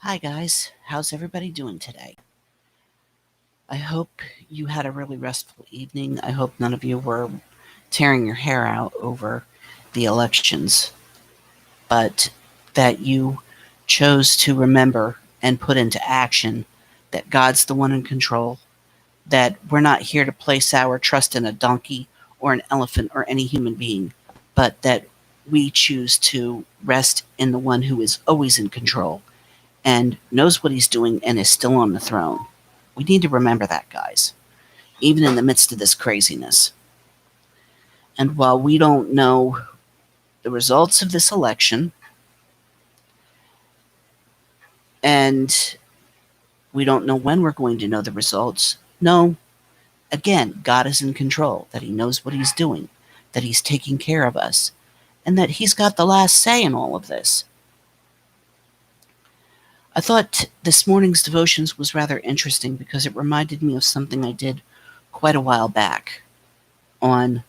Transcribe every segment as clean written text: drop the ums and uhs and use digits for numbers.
Hi, guys. How's everybody doing today? I hope you had a really restful evening. I hope none of you were tearing your hair out over the elections, but that you chose to remember and put into action that God's the one in control, that we're not here to place our trust in a donkey or an elephant or any human being, but that we choose to rest in the one who is always in control and knows what he's doing and is still on the throne. We need to remember that, guys, even in the midst of this craziness. And while we don't know the results of this election, and we don't know when we're going to know the results, no, again, God is in control, that he knows what he's doing, that he's taking care of us, and that he's got the last say in all of this. I thought this morning's devotions was rather interesting because it reminded me of something I did quite a while back on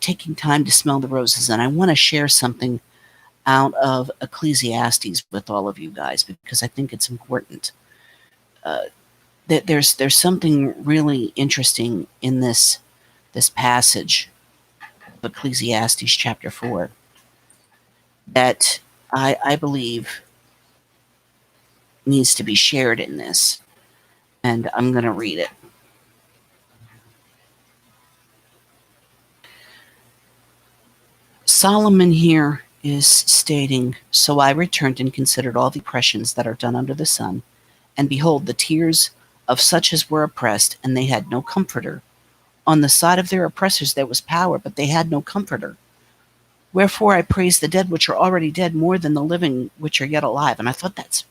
taking time to smell the roses. And I want to share something out of Ecclesiastes with all of you guys because I think it's important. Uh, there's something really interesting in this passage of Ecclesiastes chapter 4 that I believe needs to be shared in this. And I'm going to read it. Solomon here is stating, "So I returned and considered all the oppressions that are done under the sun, and behold, the tears of such as were oppressed, and they had no comforter. On the side of their oppressors there was power, but they had no comforter. Wherefore I praise the dead which are already dead more than the living which are yet alive." And I thought that's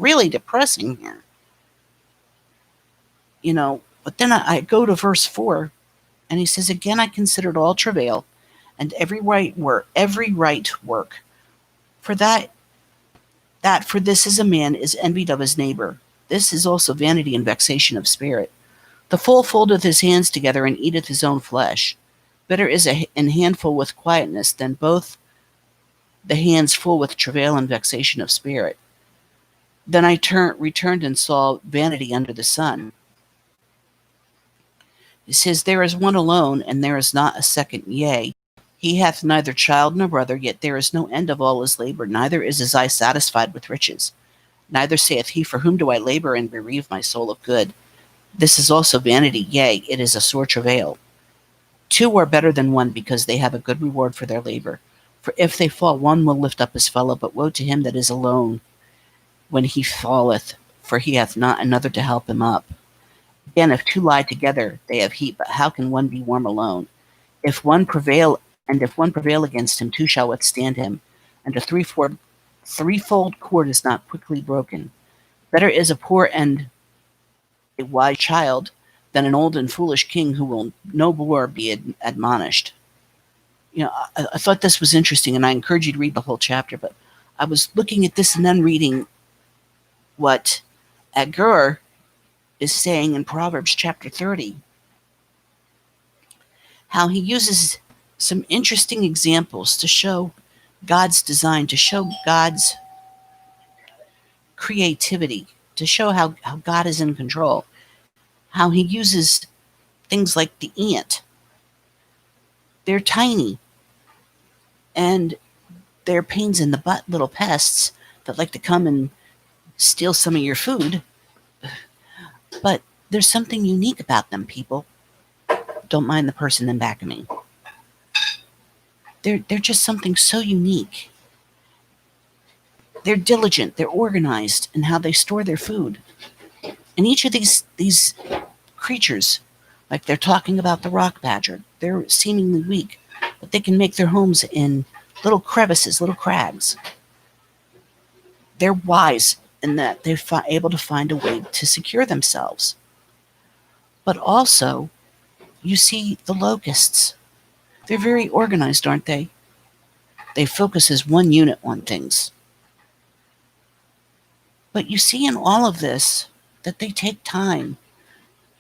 really depressing here. But then I go to verse 4, and he says, "Again I considered all travail, and every right work, for that for this is a man is envied of his neighbor. This is also vanity and vexation of spirit. The fool foldeth his hands together and eateth his own flesh. Better is an handful with quietness than both the hands full with travail and vexation of spirit." Then I returned and saw vanity under the sun. It says, "There is one alone, and there is not a second. Yea, he hath neither child nor brother, yet there is no end of all his labor, neither is his eye satisfied with riches. Neither saith he, For whom do I labor and bereave my soul of good? This is also vanity, yea, it is a sore travail. Two are better than one, because they have a good reward for their labor. For if they fall, one will lift up his fellow, but woe to him that is alone when he falleth, for he hath not another to help him up. Again, if two lie together, they have heat, but how can one be warm alone? If one prevail against him, two shall withstand him, and a threefold cord is not quickly broken. Better is a poor and a wise child than an old and foolish king who will no more be admonished." I thought this was interesting, and I encourage you to read the whole chapter, but I was looking at this and then reading what Agur is saying in Proverbs chapter 30, how he uses some interesting examples to show God's design, to show God's creativity, to show how God is in control, how he uses things like the ant. They're tiny, and they're pains in the butt little pests that like to come and steal some of your food. But there's something unique about them, people. Don't mind the person in back of me. They're just something so unique. They're diligent, they're organized in how they store their food. And each of these creatures, like they're talking about the rock badger, they're seemingly weak, but they can make their homes in little crevices, little crags. They're wise in that they're able to find a way to secure themselves. But also, you see the locusts. They're very organized, aren't they? They focus as one unit on things. But you see in all of this that they take time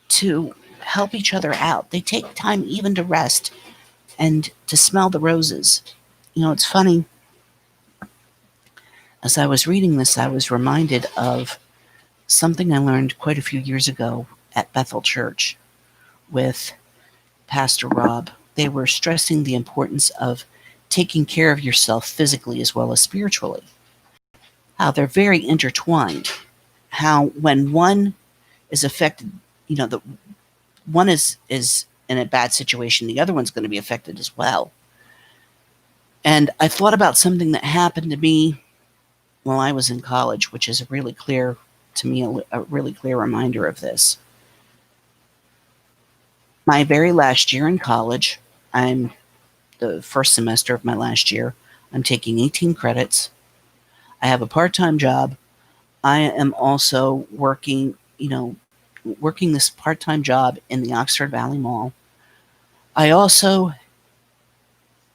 to help each other out. They take time even to rest and to smell the roses. It's funny. As I was reading this, I was reminded of something I learned quite a few years ago at Bethel Church with Pastor Rob. They were stressing the importance of taking care of yourself physically as well as spiritually, how they're very intertwined, how when one is affected, the one is in a bad situation, the other one's going to be affected as well. And I thought about something that happened to me while I was in college, which is a really clear, to me, a really clear reminder of this. My very last year in college, I'm the first semester of my last year. I'm taking 18 credits. I have a part-time job. I am also working this part-time job in the Oxford Valley Mall. I also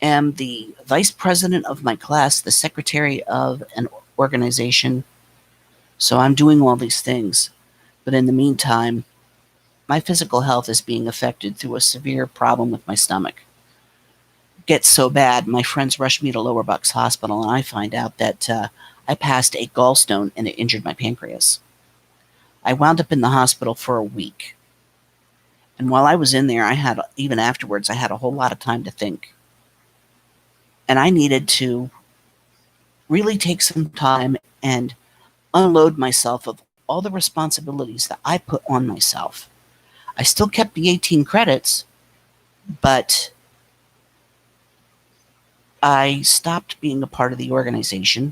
am the vice president of my class, the secretary of an organization. So I'm doing all these things. But in the meantime, my physical health is being affected through a severe problem with my stomach. It gets so bad, my friends rush me to Lower Bucks Hospital, and I find out that I passed a gallstone and it injured my pancreas. I wound up in the hospital for a week. And while I was in there, even afterwards, I had a whole lot of time to think. And I needed to really take some time and unload myself of all the responsibilities that I put on myself. I still kept the 18 credits, but I stopped being a part of the organization,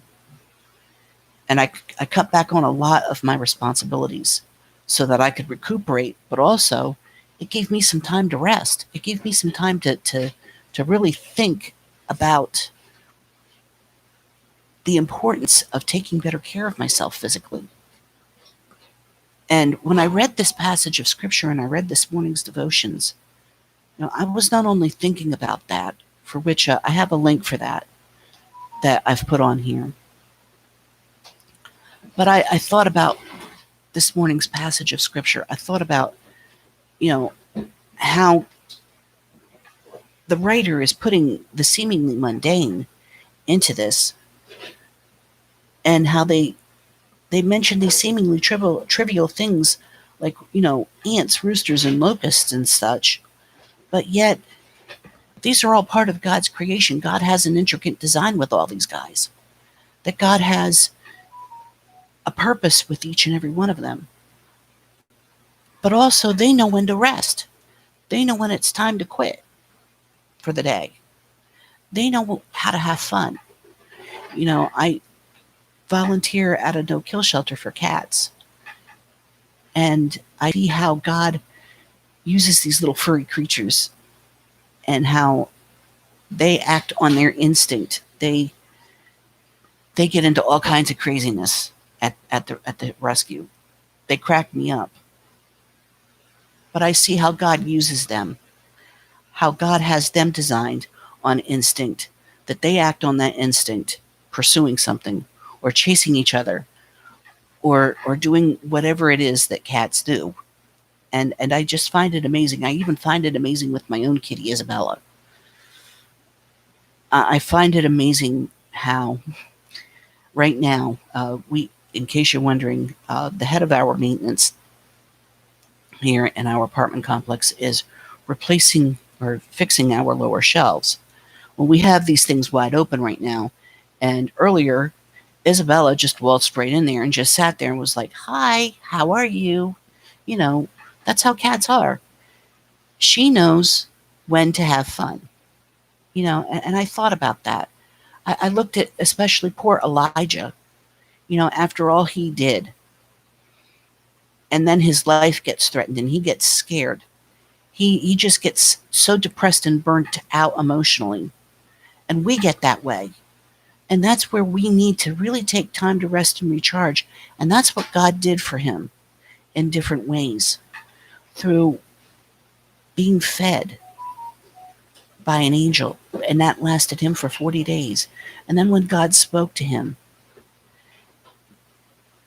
and I cut back on a lot of my responsibilities so that I could recuperate, but also it gave me some time to rest. It gave me some time to really think about the importance of taking better care of myself physically. And when I read this passage of scripture and I read this morning's devotions, I was not only thinking about that, for which I have a link for that I've put on here, but I thought about this morning's passage of scripture. I thought about, how the writer is putting the seemingly mundane into this, and how they mention these seemingly trivial things like, ants, roosters, and locusts and such, but yet these are all part of God's creation. God has an intricate design with all these guys, that God has a purpose with each and every one of them. But also, they know when to rest. They know when it's time to quit for the day. They know how to have fun. I volunteer at a no-kill shelter for cats, and I see how God uses these little furry creatures and how they act on their instinct. They get into all kinds of craziness at the rescue. They crack me up. But I see how God uses them, how God has them designed on instinct, that they act on that instinct, pursuing something, or chasing each other, or doing whatever it is that cats do. And I just find it amazing. I even find it amazing with my own kitty, Isabella. I find it amazing how right now, in case you're wondering, the head of our maintenance here in our apartment complex is replacing or fixing our lower shelves. Well, we have these things wide open right now, and earlier, Isabella just waltzed right in there and just sat there and was like, "Hi, how are you?" That's how cats are. She knows when to have fun, and I thought about that. I looked at especially poor Elijah, after all he did, and then his life gets threatened and he gets scared. He just gets so depressed and burnt out emotionally. And we get that way. And that's where we need to really take time to rest and recharge. And that's what God did for him in different ways, through being fed by an angel. And that lasted him for 40 days. And then when God spoke to him,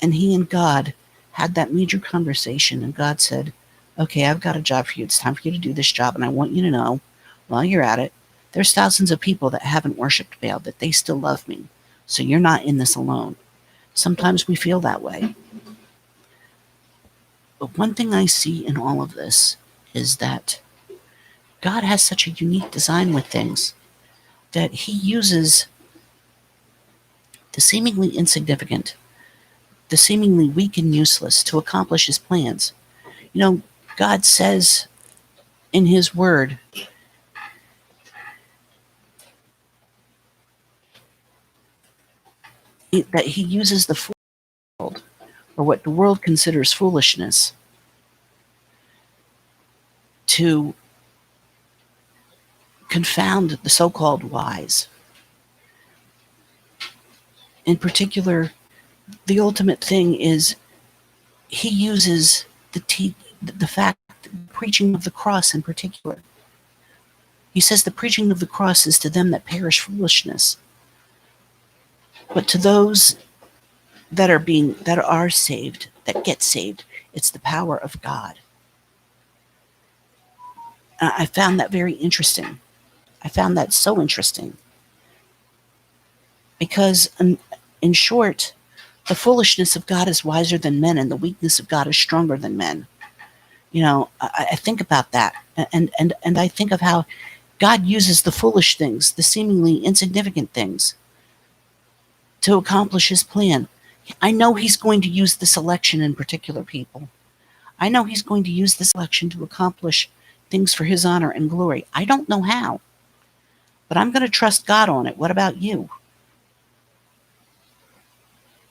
and he and God had that major conversation, and God said, "Okay, I've got a job for you. It's time for you to do this job. And I want you to know, while you're at it, there's thousands of people that haven't worshipped Baal, that they still love me. So you're not in this alone. Sometimes we feel that way. But one thing I see in all of this is that God has such a unique design with things that he uses the seemingly insignificant, the seemingly weak and useless to accomplish his plans. You know, God says in his word that he uses the world, or what the world considers foolishness, to confound the so-called wise. In particular, the ultimate thing is he uses the fact, the preaching of the cross in particular. He says the preaching of the cross is to them that perish foolishness, but to those that are saved, that get saved, it's the power of God. I found that very interesting. I found that so interesting because, in short, the foolishness of God is wiser than men, and the weakness of God is stronger than men. You know, I think about that, and I think of how God uses the foolish things, the seemingly insignificant things, to accomplish his plan. I know he's going to use this election in particular, people. I know he's going to use this election to accomplish things for his honor and glory. I don't know how, but I'm going to trust God on it. What about you?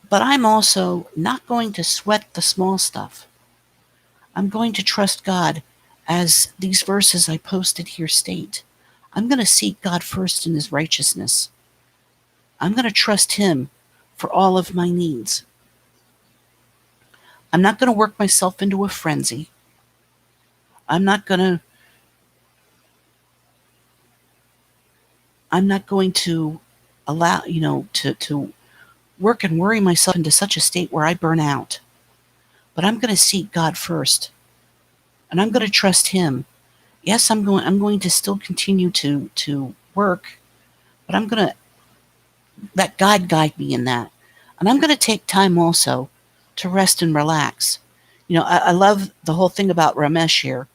But I'm also not going to sweat the small stuff. I'm going to trust God, as these verses I posted here state. I'm going to seek God first in his righteousness. I'm going to trust him for all of my needs. I'm not going to work myself into a frenzy. I'm not going to allow, to work and worry myself into such a state where I burn out. But I'm going to seek God first. And I'm going to trust him. Yes, I'm going to still continue to work, but I'm going to let God guide me in that. And I'm going to take time also to rest and relax. You know, I love the whole thing about Ramesh here.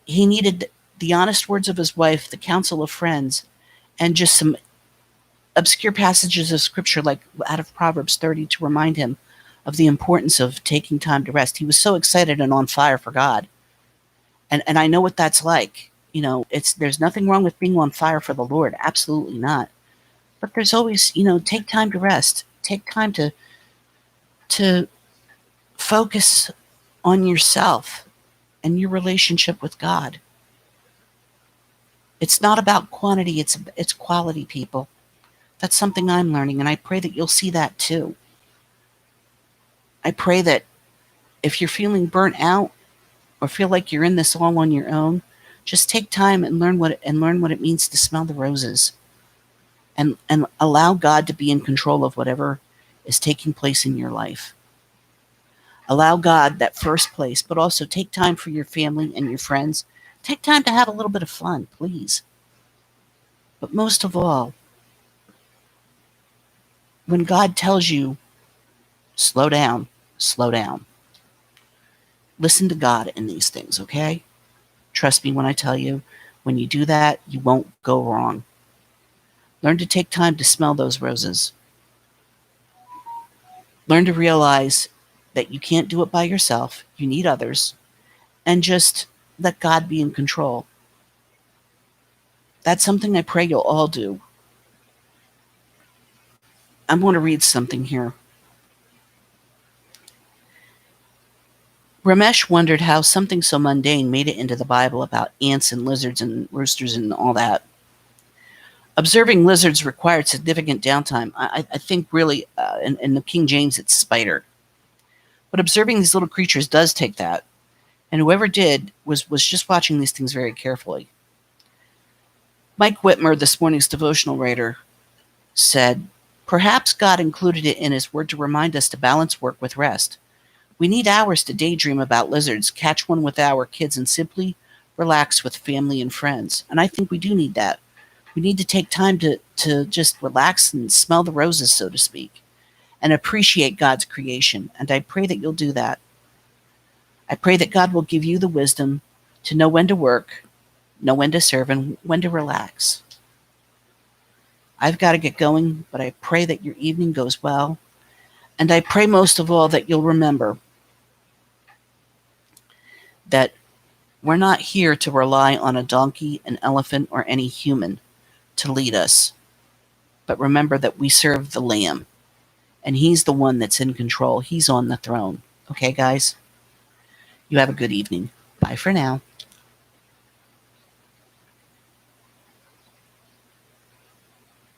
He needed the honest words of his wife, the counsel of friends, and just some obscure passages of scripture like out of Proverbs 30 to remind him of the importance of taking time to rest. He was so excited and on fire for God. And I know what that's like. You know, there's nothing wrong with being on fire for the Lord. Absolutely not. But there's always, take time to rest. Take time to focus on yourself and your relationship with God. It's not about quantity, it's quality, people. That's something I'm learning, and I pray that you'll see that too. I pray that if you're feeling burnt out or feel like you're in this all on your own, just take time and learn what it means to smell the roses, and allow God to be in control of whatever is taking place in your life. Allow God that first place, but also take time for your family and your friends. Take time to have a little bit of fun, please. But most of all, when God tells you, slow down, slow down. Listen to God in these things, okay? Trust me when I tell you, when you do that, you won't go wrong. Learn to take time to smell those roses. Learn to realize that you can't do it by yourself. You need others. And just let God be in control. That's something I pray you'll all do. I'm going to read something here. Ramesh wondered how something so mundane made it into the Bible about ants and lizards and roosters and all that. Observing lizards required significant downtime. I think really, in the King James, it's spider. But observing these little creatures does take that. And whoever did was just watching these things very carefully. Mike Whitmer, this morning's devotional writer, said, "Perhaps God included it in his word to remind us to balance work with rest. We need hours to daydream about lizards, catch one with our kids, and simply relax with family and friends." And I think we do need that. We need to take time to just relax and smell the roses, so to speak, and appreciate God's creation. And I pray that you'll do that. I pray that God will give you the wisdom to know when to work, know when to serve, and when to relax. I've got to get going, but I pray that your evening goes well. And I pray most of all that you'll remember that we're not here to rely on a donkey, an elephant, or any human to lead us. But remember that we serve the Lamb, and He's the one that's in control. He's on the throne. Okay, guys? You have a good evening. Bye for now.